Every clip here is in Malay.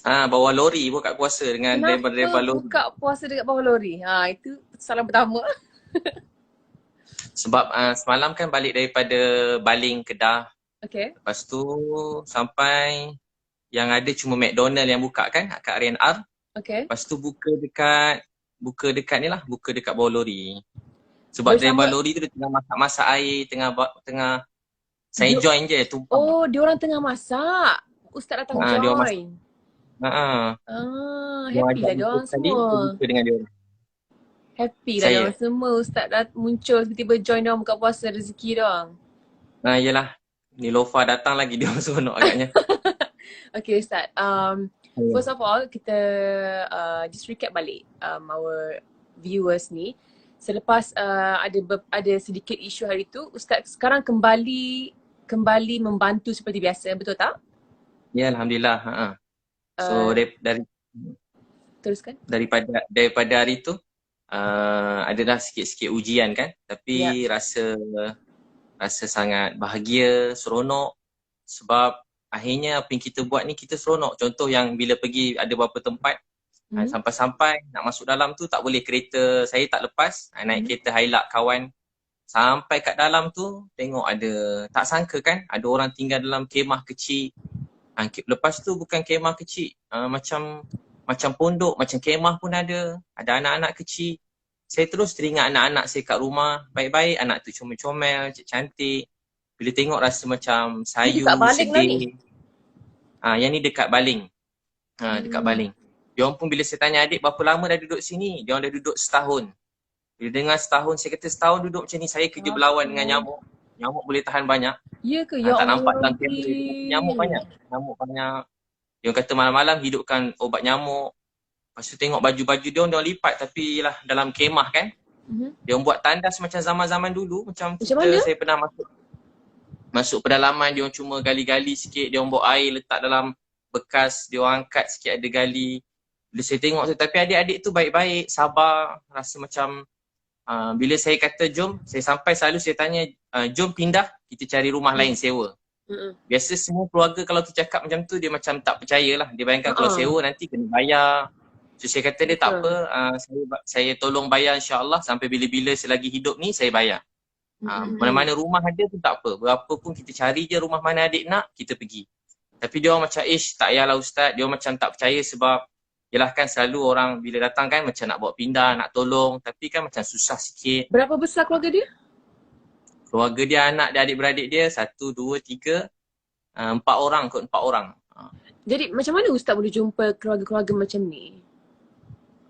Bawa lori buka puasa dengan Kenapa driver lori. buka puasa dekat bawah lori? Itu soalan pertama. Sebab semalam kan balik daripada Baling Kedah. Okay. Lepas tu sampai yang ada cuma McDonald yang buka kan kat R&R. Okay. Lepas tu buka dekat ni lah, buka dekat bawah lori. Sebab driver Bersama lori tu dia tengah masak-masak air, tengah saya dia. join je tumpang. Oh, dia orang tengah masak. Ustaz datang Dia orang masak. join. Dia orang Happy ajak lah dia buka orang sekali, semua. saya buka dengan dia orang. Happy lah dia Saya. orang semua. Ustaz dah muncul tiba-tiba join dia orang buka puasa rezeki dia orang. Yelah. Ni Lofa datang lagi dia orang seronok agaknya. Okay Ustaz, Ya. first of all kita just recap balik our viewers ni. Selepas ada sedikit isu hari tu, Ustaz sekarang kembali membantu seperti biasa, betul tak? Ya, Alhamdulillah. So Teruskan. daripada hari tu adalah sikit-sikit ujian kan. Ya. Tapi rasa sangat bahagia, seronok. Sebab akhirnya apa yang kita buat ni kita seronok. Contoh yang bila pergi ada beberapa tempat, sampai-sampai nak masuk dalam tu tak boleh, kereta saya tak lepas. Naik kereta Hilux kawan. Sampai kat dalam tu tengok ada, tak sangka kan ada orang tinggal dalam kemah kecil. Lepas tu bukan kemah kecil, macam pondok, macam kemah pun ada anak-anak kecil. Saya terus teringat anak-anak saya kat rumah, baik-baik, anak tu comel-comel, cantik. Bila tengok rasa macam Ni dekat sayu, Baling lah ni. sedih. Yang ni dekat Baling. Dekat Baling. Diorang pun bila saya tanya adik berapa lama dah duduk sini, diorang dah duduk setahun. Bila dengar setahun, saya kata setahun duduk macam ni, saya kerja berlawan dengan nyamuk. Nyamuk boleh tahan banyak. Ya ke? Ya Tak nampak Allah dalam kamera, nyamuk banyak. Nyamuk banyak. Dia kata malam-malam hidupkan obat nyamuk. Lepas tu tengok baju-baju dia orang lipat, tapi lah dalam kemah kan. Dia buat tandas macam zaman-zaman dulu, macam kita mana? saya pernah masuk pedalaman, dia orang cuma gali-gali sikit, dia orang bawa air letak dalam bekas, dia orang angkat sikit ada gali. Bila saya tengok tu, tapi adik-adik tu baik-baik, sabar, rasa macam bila saya kata jom, saya sampai selalu saya tanya, jom pindah, kita cari rumah lain sewa. Biasa semua keluarga kalau tu cakap macam tu, dia macam tak percayalah. Dia bayangkan kalau sewa nanti kena bayar. So saya kata dia tak apa, saya tolong bayar insyaAllah sampai bila-bila selagi hidup ni saya bayar. Mana-mana rumah ada pun tak apa. Berapa pun kita cari je rumah mana adik nak, kita pergi. Tapi dia orang macam, tak payahlah Ustaz. Dia orang macam tak percaya sebab yelah kan selalu orang bila datang kan macam nak bawa pindah, nak tolong. Tapi kan macam susah sikit. Berapa besar keluarga dia? Keluarga dia, anak dia, adik-beradik dia, 1, 2, 3, 4 orang kot, 4 orang. Jadi macam mana Ustaz boleh jumpa keluarga-keluarga macam ni?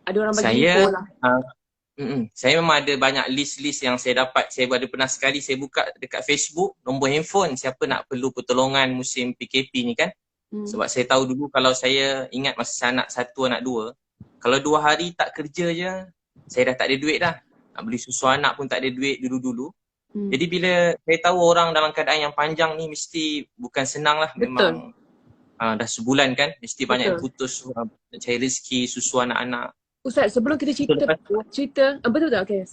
Ada orang bagi info lah. Saya memang ada banyak list-list yang saya dapat. Saya ada pernah sekali saya buka dekat Facebook nombor handphone siapa nak perlu pertolongan musim PKP ni kan. Sebab saya tahu dulu kalau saya ingat masa saya anak 1, anak 2, kalau 2 hari tak kerja je, saya dah tak ada duit dah. Nak beli susu anak pun tak ada duit dulu-dulu. Jadi bila saya tahu orang dalam keadaan yang panjang ni mesti bukan senang lah. Memang dah sebulan kan, mesti banyak yang putus nak cari rezeki, susu anak-anak. Ustaz, sebelum kita cerita betul tak? Okay.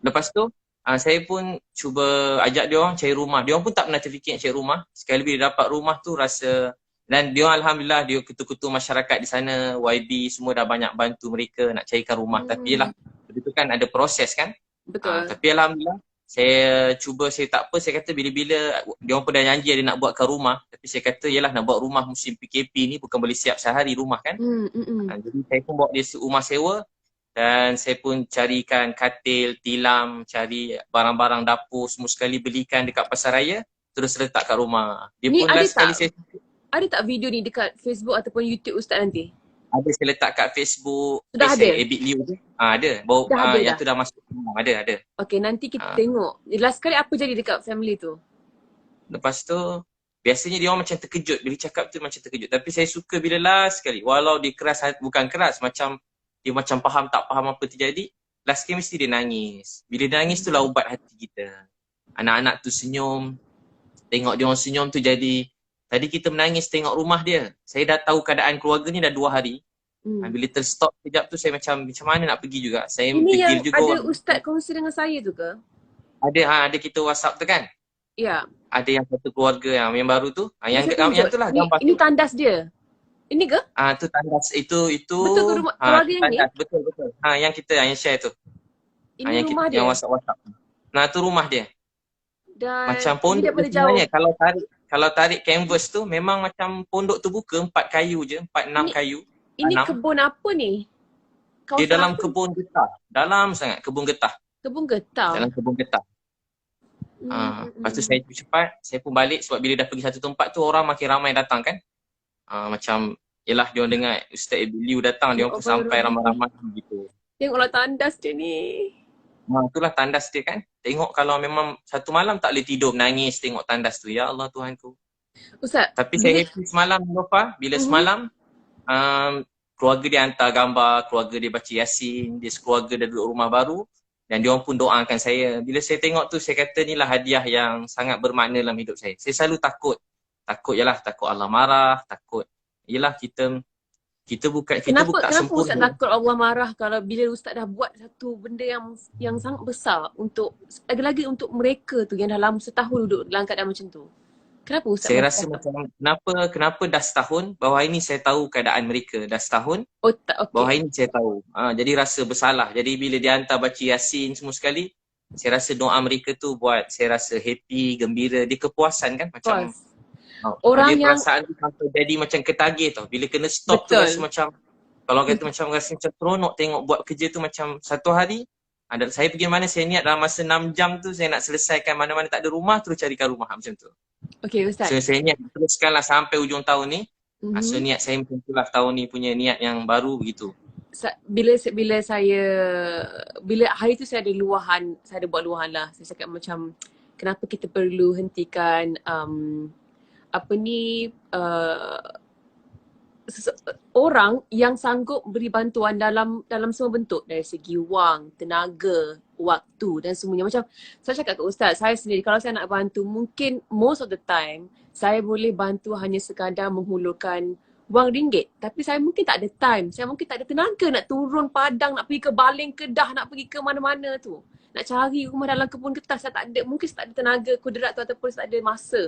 Lepas tu saya pun cuba ajak dia orang cari rumah. Dia orang pun tak pernah terfikir nak cari rumah. Sekali bila dapat rumah tu rasa, dan dia orang alhamdulillah dia ketua-ketua masyarakat di sana, YB semua dah banyak bantu mereka nak carikan rumah. Tapi yelah, begitu kan ada proses kan. Betul. Tapi alhamdulillah saya cuba, saya tak apa, saya kata bila-bila dia orang pun dah janji ada nak buatkan rumah. Tapi saya kata yelah nak buat rumah musim PKP ni bukan boleh siap sehari rumah kan. Jadi saya pun bawa dia rumah sewa. Dan saya pun carikan katil, tilam, cari barang-barang dapur semua sekali belikan dekat pasar raya, terus letak kat rumah. Dia ni pun last sekali ada tak video ni dekat Facebook ataupun YouTube Ustaz nanti? Ada, saya letak kat Facebook. Sudah ada? Abid Liu tu. Ada. Baru yang tu dah masuk. Ada. Okay, nanti kita tengok. Last kali apa jadi dekat family tu? Lepas tu, biasanya dia orang macam terkejut. Bila cakap tu macam terkejut. Tapi saya suka bila last sekali. Walau dia keras, bukan keras. Macam dia macam faham tak faham apa terjadi. Last sekali mesti dia nangis. Bila dia nangis tu lah ubat hati kita. Anak-anak tu senyum. Tengok dia orang senyum tu jadi. Tadi kita menangis tengok rumah dia. Saya dah tahu keadaan keluarga ni dah 2 hari. Bila terstop sekejap tu saya macam mana nak pergi juga. Saya ini fikir juga. Ini yang ada Ustaz kongsi dengan saya tu ke? Ada kita WhatsApp tu kan? Ya. Ada yang satu keluarga yang baru tu. Yang tu lah gambar. Ini tandas dia? Ini ke? Tu tandas itu Betul ke rumah keluarga tu yang ni? tandas betul betul. Yang kita yang share tu. Ini Yang kita, rumah yang dia. WhatsApp. Nah tu rumah dia. Macam Dan ini pondok dia daripada sebenarnya jauh. kalau tarik canvas tu memang macam pondok tu buka 4 kayu je, 4 6 Ini kayu ini tanam. kebun apa ni? Dia Kawasan dalam apa ni? kebun getah. Dalam sangat kebun getah. Kebun getah. Dalam kebun getah. Lepas tu saya cepat, saya pun balik sebab bila dah pergi satu tempat tu orang makin ramai datang kan. Macam yelah dia orang dengar Ustaz Liu datang, dia Ya orang pun Allah, ya sampai Rabbi. ramai-ramai gitu. Tengoklah tandas dia ni. Itulah tandas dia kan. Tengok kalau memang satu malam tak boleh tidur menangis tengok tandas tu. Ya Allah Tuhanku. Ustaz, Tapi saya bila happy semalam Lofa. Bila semalam keluarga dia hantar gambar, keluarga dia baca Yasin, dia sekeluarga dah duduk rumah baru dan dia orang pun doakan saya. Bila saya tengok tu saya kata inilah hadiah yang sangat bermakna dalam hidup saya. Saya selalu takut. Takut Allah marah, takut yalah kita bukan kenapa Ustaz sempurna. takut Allah marah kalau bila Ustaz dah buat satu benda yang sangat besar untuk lagi-lagi untuk mereka tu yang dah lama setahun duduk dalam keadaan macam tu. Kenapa Ustaz Saya masih rasa takut? macam kenapa dah setahun, baru hari ni saya tahu keadaan mereka. Dah setahun, Oh tak, baru okey. hari ni saya tahu. Jadi rasa bersalah. Jadi bila dia hantar baca Yasin semua sekali, saya rasa doa mereka tu buat saya rasa happy, gembira. Dia kepuasan kan macam Puas. dia Orang yang perasaan tu sampai jadi macam ketagih tau. Bila kena stop tu rasa betul. macam, kalau kata macam rasa macam seronok tengok buat kerja tu macam satu hari. Saya pergi mana saya niat dalam masa 6 jam tu saya nak selesaikan mana-mana tak ada rumah terus carikan rumah macam tu. Okey So Ustaz. saya niat teruskanlah sampai ujung tahun ni. So Mhm. niat saya macam itulah tahun ni punya niat yang baru begitu. Bila hari tu saya ada luahan, saya ada buat luahan lah. Saya cakap macam kenapa kita perlu hentikan apa ni orang yang sanggup beri bantuan dalam semua bentuk dari segi wang, tenaga, waktu dan semuanya. Macam saya cakap ke Ustaz, saya sendiri kalau saya nak bantu mungkin most of the time saya boleh bantu hanya sekadar menghulurkan wang ringgit. Tapi saya mungkin tak ada time, saya mungkin tak ada tenaga nak turun padang, nak pergi ke Baling Kedah, nak pergi ke mana-mana tu. Nak cari rumah dalam kebun getah, saya tak ada, mungkin saya tak ada tenaga kudrat tu ataupun saya tak ada masa.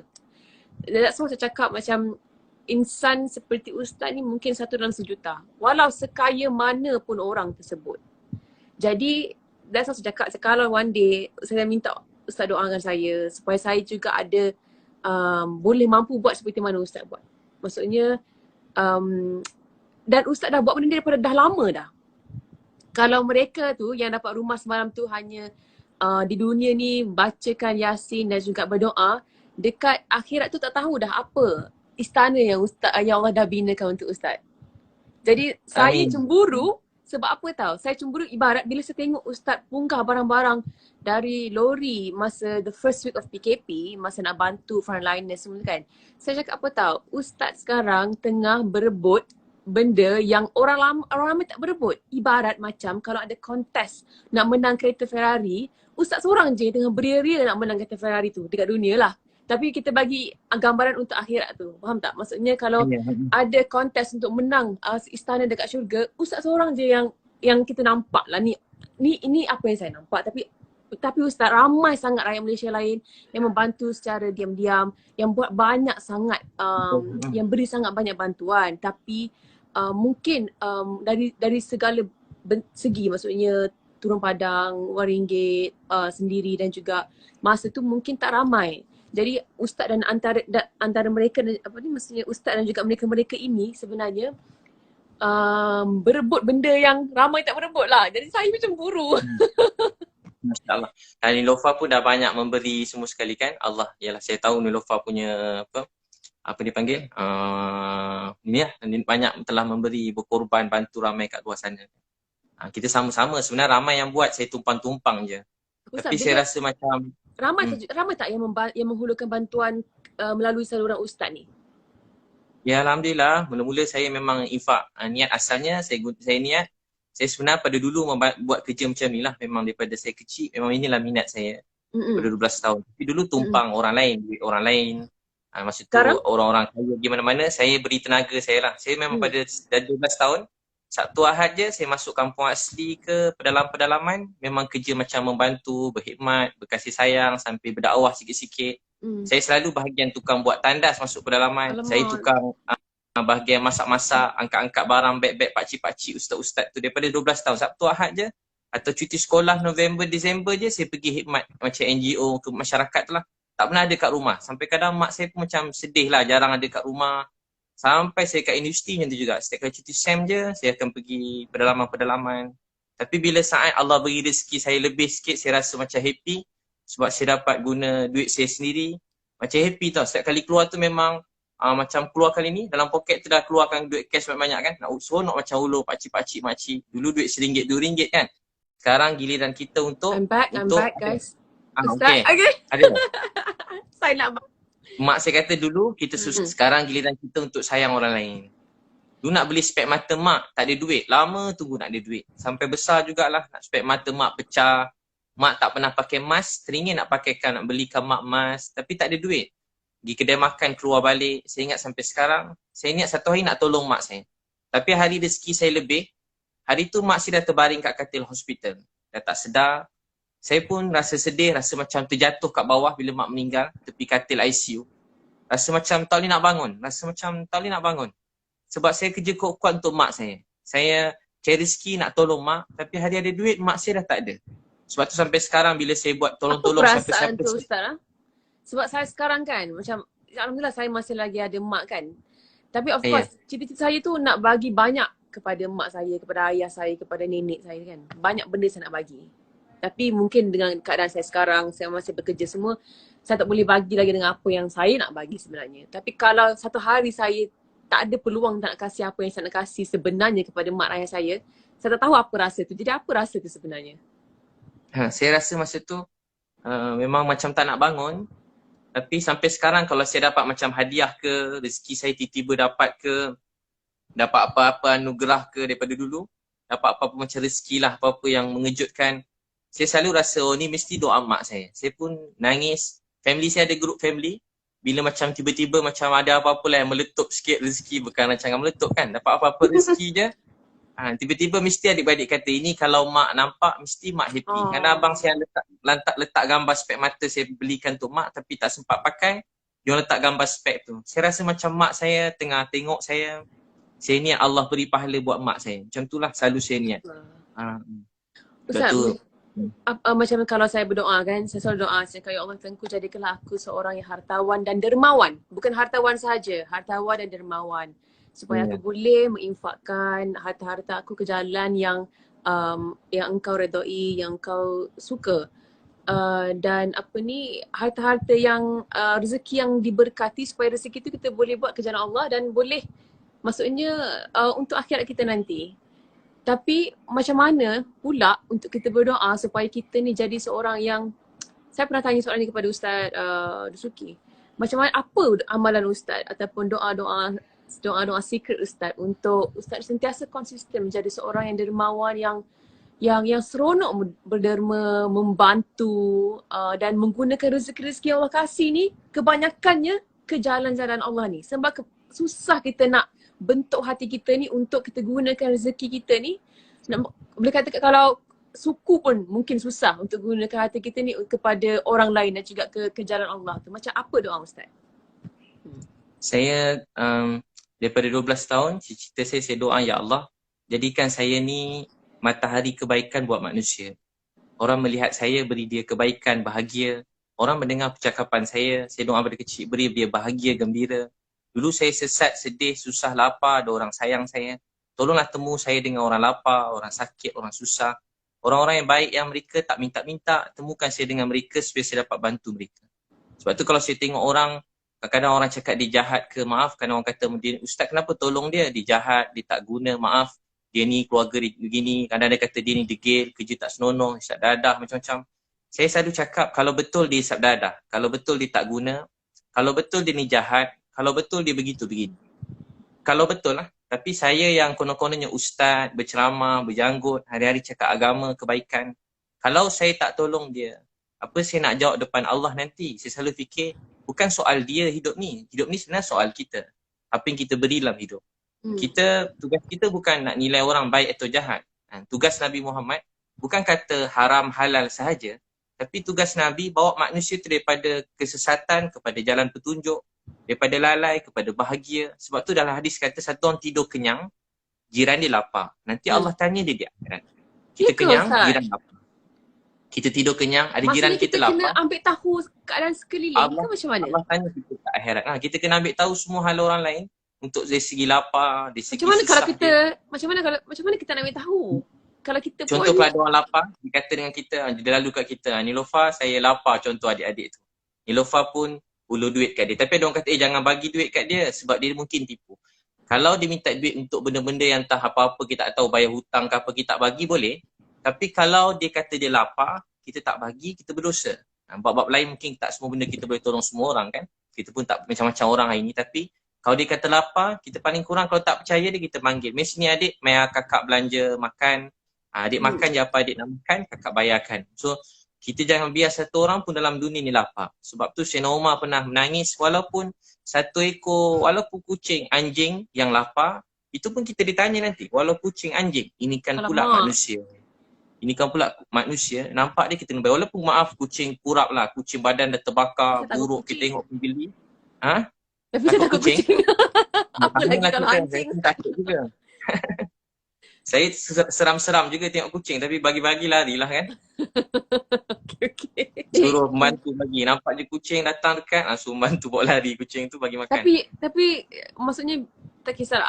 That's why saya cakap macam insan seperti Ustaz ni mungkin satu dalam sejuta. Walau sekaya mana pun orang tersebut. Jadi, that's why saya cakap kalau one day saya minta Ustaz doakan saya supaya saya juga ada boleh mampu buat seperti mana Ustaz buat. Maksudnya, dan Ustaz dah buat benda ni daripada dah lama dah. Kalau mereka tu yang dapat rumah semalam tu hanya di dunia ni bacakan Yasin dan juga berdoa, dekat akhirat tu tak tahu dah apa istana yang Allah dah binakan untuk Ustaz. Jadi saya Amin. cemburu sebab apa tahu? Saya cemburu ibarat bila saya tengok Ustaz punggah barang-barang dari lori masa the first week of PKP, masa nak bantu frontliners semua kan. Saya cakap apa tahu? Ustaz sekarang tengah berebut benda yang orang ramai tak berebut. Ibarat macam kalau ada kontes nak menang kereta Ferrari, Ustaz seorang je tengah beria-ria nak menang kereta Ferrari tu dekat dunia lah. Tapi kita bagi gambaran untuk akhirat tu. Faham tak? Maksudnya kalau ada kontes untuk menang istana dekat syurga, Ustaz seorang je yang kita nampak lah ni apa yang saya nampak. Tapi Ustaz, ramai sangat rakyat Malaysia lain yang membantu secara diam-diam, yang buat banyak sangat, yang beri sangat banyak bantuan. Tapi mungkin dari segala segi, maksudnya turun padang, wang ringgit sendiri dan juga masa tu mungkin tak ramai. Jadi Ustaz dan antara mereka maksudnya Ustaz dan juga mereka-mereka ini sebenarnya berebut benda yang ramai tak berebut lah. Jadi saya macam buru. Masya-Allah. Dan Nilofa pun dah banyak memberi semua sekali kan. Allah, yalah saya tahu Nilofa punya apa dipanggil? Ni lah, banyak telah memberi, berkorban, bantu ramai kat luar sana. Kita sama-sama sebenarnya ramai yang buat, saya tumpang-tumpang je. Ustaz, Tapi saya rasa macam ramai tak yang menghulurkan bantuan melalui saluran Ustaz ni? ya Alhamdulillah, mula-mula saya memang infak. Niat asalnya saya niat, saya sebenarnya pada dulu buat kerja macam ni lah. Memang daripada saya kecil, memang inilah minat saya. Pada 12 tahun. Tapi dulu tumpang orang lain, duit orang lain. Masa tu Sekarang? orang-orang kaya pergi mana-mana, saya beri tenaga saya lah. Saya memang pada 12 tahun, Sabtu Ahad je saya masuk kampung asli ke pedalaman, memang kerja macam membantu, berkhidmat, berkasih sayang sampai berdakwah sikit-sikit. Saya selalu bahagian tukang buat tandas masuk pedalaman. Alamak. Saya tukang bahagian masak-masak, angkat-angkat barang, beg-beg pakcik-pakcik, ustaz-ustaz tu daripada 12 tahun. Sabtu Ahad je atau cuti sekolah November, Disember je saya pergi khidmat macam NGO ke masyarakat tu lah. Tak pernah ada kat rumah. Sampai kadang mak saya pun macam sedih lah, jarang ada kat rumah. Sampai saya kat universiti macam tu juga. Setiap kali cuti SEM je, saya akan pergi pedalaman-pedalaman. Tapi bila saat Allah beri rezeki saya lebih sikit, saya rasa macam happy. Sebab saya dapat guna duit saya sendiri. Macam happy tau. Setiap kali keluar tu memang macam keluar kali ni, dalam poket tu dah keluarkan duit cash banyak-banyak kan. Nak seronok macam ulur pakcik-pakcik makcik. Dulu duit RM1, RM2 kan. Sekarang giliran kita untuk I'm back guys. Okay. Okay. Ada. Saya nak Mak saya kata dulu kita susah. Sekarang giliran kita untuk sayang orang lain. Dulu nak beli spek mata mak, tak ada duit. Lama tunggu nak ada duit. Sampai besar jugalah nak spek mata mak pecah. Mak tak pernah pakai mask, teringin nak pakaikan, nak belikan mak mask. Tapi tak ada duit. Pergi kedai makan, keluar balik. Saya ingat sampai sekarang, saya niat satu hari nak tolong mak saya. Tapi hari rezeki saya lebih, hari tu mak saya dah terbaring kat katil hospital. Dah tak sedar. Saya pun rasa sedih, rasa macam terjatuh kat bawah bila mak meninggal, tepi katil ICU. Rasa macam tak boleh nak bangun. Sebab saya kerja kuat-kuat untuk mak saya. Saya cari rezeki nak tolong mak, tapi hari ada duit, mak saya dah tak ada. Sebab tu sampai sekarang bila saya buat tolong-tolong perasaan tu Ustaz Sebab saya sekarang kan, macam alhamdulillah saya masih lagi ada mak kan. Tapi of course, cita-cita saya tu nak bagi banyak kepada mak saya, kepada ayah saya, kepada nenek saya kan. Banyak benda saya nak bagi. Tapi mungkin dengan keadaan saya sekarang, saya masih bekerja semua, saya tak boleh bagi lagi dengan apa yang saya nak bagi sebenarnya. Tapi kalau satu hari saya tak ada peluang nak kasih apa yang saya nak kasih sebenarnya kepada mak ayah saya tak tahu apa rasa tu. Jadi apa rasa tu sebenarnya? Saya rasa masa tu memang macam tak nak bangun. Tapi sampai sekarang kalau saya dapat macam hadiah ke, rezeki saya tiba-tiba dapat ke, dapat apa-apa anugerah ke daripada dulu, dapat apa-apa macam rezeki lah, apa-apa yang mengejutkan, saya selalu rasa ni mesti doa mak saya. Saya pun nangis. Family saya ada group family. Bila macam tiba-tiba macam ada apa-apa lah yang meletup sikit rezeki, bukan macam meletup kan, dapat apa-apa rezeki je. Tiba-tiba mesti adik-beradik kata ini kalau mak nampak mesti mak happy. Kerana abang saya letak gambar spek mata saya belikan untuk mak tapi tak sempat pakai. Dia letak gambar spek tu. Saya rasa macam mak saya tengah tengok saya. Saya niat Allah beri pahala buat mak saya. Macam itulah selalu saya niat. Ustaz, macam kalau saya berdoa kan, saya selalu doa, saya kata ya Allah Tuhanku jadikanlah aku seorang yang hartawan dan dermawan. Bukan hartawan saja, hartawan dan dermawan. Supaya aku boleh menginfakkan harta-harta aku ke jalan yang engkau redai, yang engkau suka. Dan harta-harta yang rezeki yang diberkati supaya rezeki itu kita boleh buat ke jalan Allah dan boleh maksudnya untuk akhirat kita nanti. Tapi macam mana pula untuk kita berdoa supaya kita ni jadi seorang yang, saya pernah tanya soalan ni kepada Ustaz Dusuki. Macam mana, apa amalan Ustaz ataupun doa-doa secret Ustaz untuk Ustaz sentiasa konsisten menjadi seorang yang dermawan, yang seronok berderma, membantu dan menggunakan rezeki-rezeki yang Allah kasih ni kebanyakannya ke jalan-jalan Allah ni. Sebab susah kita nak bentuk hati kita ni untuk kita gunakan rezeki kita ni. Boleh katakan kalau suku pun mungkin susah untuk gunakan hati kita ni kepada orang lain dan juga ke jalan Allah tu. Macam apa doa Ustaz? Saya daripada 12 tahun, cita-cita saya doa, ya Allah, jadikan saya ni matahari kebaikan buat manusia. Orang melihat saya, beri dia kebaikan, bahagia. Orang mendengar percakapan saya doa pada kecil, beri dia bahagia, gembira. Dulu saya sesat, sedih, susah, lapar, ada orang sayang saya. Tolonglah temu saya dengan orang lapar, orang sakit, orang susah. Orang-orang yang baik yang mereka tak minta-minta, temukan saya dengan mereka supaya saya dapat bantu mereka. Sebab tu kalau saya tengok orang, kadang-kadang orang cakap dia jahat ke, maaf, kadang orang kata, Ustaz kenapa tolong dia? Dia jahat, dia tak guna, maaf. Dia ni keluarga dia begini, kadang-kadang dia kata dia ni degil, kerja tak senonoh, isap dadah, macam-macam. Saya selalu cakap, kalau betul dia isap dadah, kalau betul dia tak guna, kalau betul dia ni jahat, kalau betul dia begitu-begitu. Kalau betul lah. Tapi saya yang konon-kononnya ustaz, berceramah, berjanggut, hari-hari cakap agama, kebaikan. Kalau saya tak tolong dia, apa saya nak jawab depan Allah nanti? Saya selalu fikir, bukan soal dia hidup ni. Hidup ni sebenarnya soal kita. Apa yang kita beri dalam hidup. Tugas kita bukan nak nilai orang baik atau jahat. Tugas Nabi Muhammad bukan kata haram halal sahaja. Tapi tugas Nabi bawa manusia itu daripada kesesatan kepada jalan petunjuk. Daripada lalai kepada bahagia. Sebab tu dalam hadis kata satu orang tidur kenyang, jiran dia lapar. Nanti Allah tanya dia di akhirat. Kita Ya ke, kenyang, Ustaz? jiran lapar. Kita tidur kenyang, ada jiran Maksudnya kita kita kena lapar. ambil tahu keadaan sekeliling ke macam mana? Allah tanya kita kat akhirat. Kita kena ambil tahu semua hal orang lain untuk dari segi lapar, dari segi Macam mana kalau susah kita dia. macam mana kita nak ambil tahu? Kalau kita Contoh pun kalau ada orang lapar, dia kata dengan kita, dia lalu kat kita, Nilofa saya lapar, contoh adik-adik tu. Nilofa pun ulur duit kat dia. Tapi ada orang kata, jangan bagi duit kat dia sebab dia mungkin tipu. Kalau dia minta duit untuk benda-benda yang entah apa-apa, kita tak tahu bayar hutang ke apa, kita tak bagi boleh. Tapi kalau dia kata dia lapar, kita tak bagi, kita berdosa. Bab-bab lain mungkin tak semua benda kita boleh tolong semua orang kan. Kita pun tak macam-macam orang hari ni. Tapi kalau dia kata lapar, kita paling kurang kalau tak percaya dia, kita panggil. Miss ni adik, mai kakak belanja, makan. Adik makan je apa adik nak makan, kakak bayarkan. So, kita jangan biar satu orang pun dalam dunia ni lapar. Sebab tu Sayyidina Umar pernah menangis walaupun satu ekor, walaupun kucing, anjing yang lapar, itu pun kita ditanya nanti. Walau kucing, anjing, ini kan pula manusia. Ini kan pula manusia, nampak dia kita kena bayar. Walaupun maaf kucing kurap lah, kucing badan dah terbakar, buruk kita tengok pembeli. Tapi saya takut kucing. Apa lagi kalau anjing? Saya takut juga. Saya seram-seram juga tengok kucing tapi bagi-bagi larilah kan. Okay. Suruh membantu bagi. Nampak je kucing datang dekat, suruh membantu bawa lari kucing tu bagi makan. Tapi maksudnya tak kisah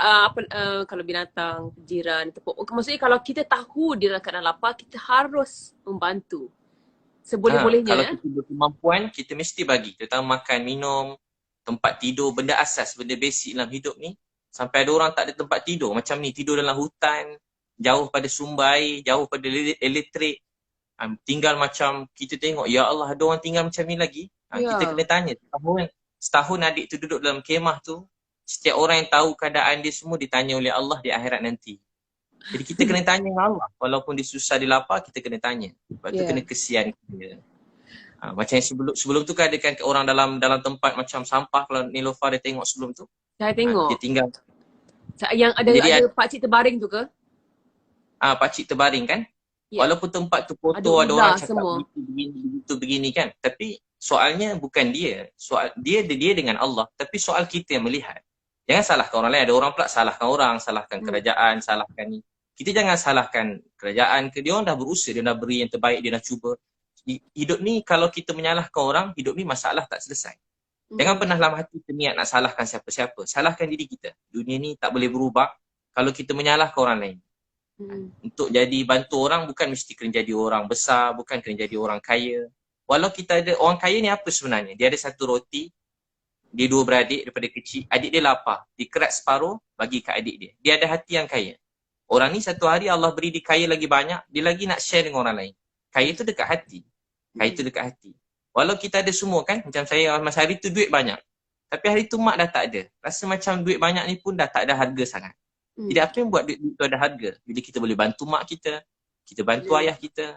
kalau binatang, jiran, maksudnya kalau kita tahu dia dalam keadaan lapar, kita harus membantu. Seboleh-bolehnya. Kalau kita berkemampuan, kita mesti bagi. Terutama makan, minum, tempat tidur, benda asas, benda basic dalam hidup ni. Sampai ada orang tak ada tempat tidur. Macam ni, tidur dalam hutan, jauh pada sumber air, jauh pada elektrik. Tinggal macam kita tengok, ya Allah ada orang tinggal macam ni lagi. Kita kena tanya. Setahun adik tu duduk dalam kemah tu, setiap orang yang tahu keadaan dia semua ditanya oleh Allah di akhirat nanti. Jadi kita kena tanya dengan Allah. Walaupun dia susah, dia lapar, kita kena tanya. Sebab tu kena kesian dia. Macam sebelum tu kan ada kan orang dalam tempat macam sampah, kalau Nilofa dia tengok sebelum tu. Saya tengok. Dia tinggal. Yang ada pakcik terbaring tu ke? Pakcik terbaring kan. Walaupun tempat tu foto ada orang cakap begini kan. Tapi soalnya bukan dia. Soal dia dengan Allah. Tapi soal kita yang melihat. Jangan salahkan orang lain. Ada orang pula salahkan orang, salahkan kerajaan, salahkan ni. Kita jangan salahkan kerajaan ke. Dia orang dah berusaha, dia dah beri yang terbaik, dia dah cuba. Hidup ni kalau kita menyalahkan orang, hidup ni masalah tak selesai. Jangan pernah dalam hati kita niat nak salahkan siapa-siapa. Salahkan diri kita. Dunia ni tak boleh berubah kalau kita menyalahkan orang lain. Untuk jadi bantu orang bukan mesti kena jadi orang besar, bukan kena jadi orang kaya. Walau kita ada, orang kaya ni apa sebenarnya? Dia ada satu roti, dia dua beradik daripada kecil, adik dia lapar, dikerat separuh bagi ke adik dia. Dia ada hati yang kaya. Orang ni satu hari Allah beri dia kaya lagi banyak, dia lagi nak share dengan orang lain. Kaya tu dekat hati. Kaya tu dekat hati. Walau kita ada semua kan, macam saya masa hari tu duit banyak. Tapi hari tu mak dah tak ada. Rasa macam duit banyak ni pun dah tak ada harga sangat. Jadi apa yang buat duit tu ada harga? Bila kita boleh bantu mak kita, kita bantu ayah kita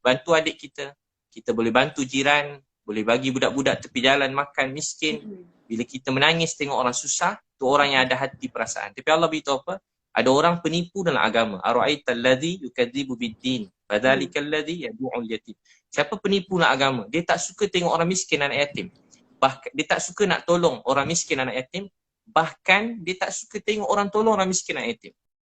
bantu adik kita boleh bantu jiran, boleh bagi budak-budak tepi jalan makan, miskin. Bila kita menangis tengok orang susah, tu orang yang ada hati perasaan. Tapi Allah beritahu apa? Ada orang penipu dalam agama. Ara'aital ladzi yukadzibu bid-din, fadzalikal ladzi yad'ul yatim. Siapa penipu dalam agama? Dia tak suka tengok orang miskin, anak yatim. Bahkan dia tak suka nak tolong orang miskin, anak yatim. Bahkan dia tak suka tengok orang tolong orang miskin, anak yatim.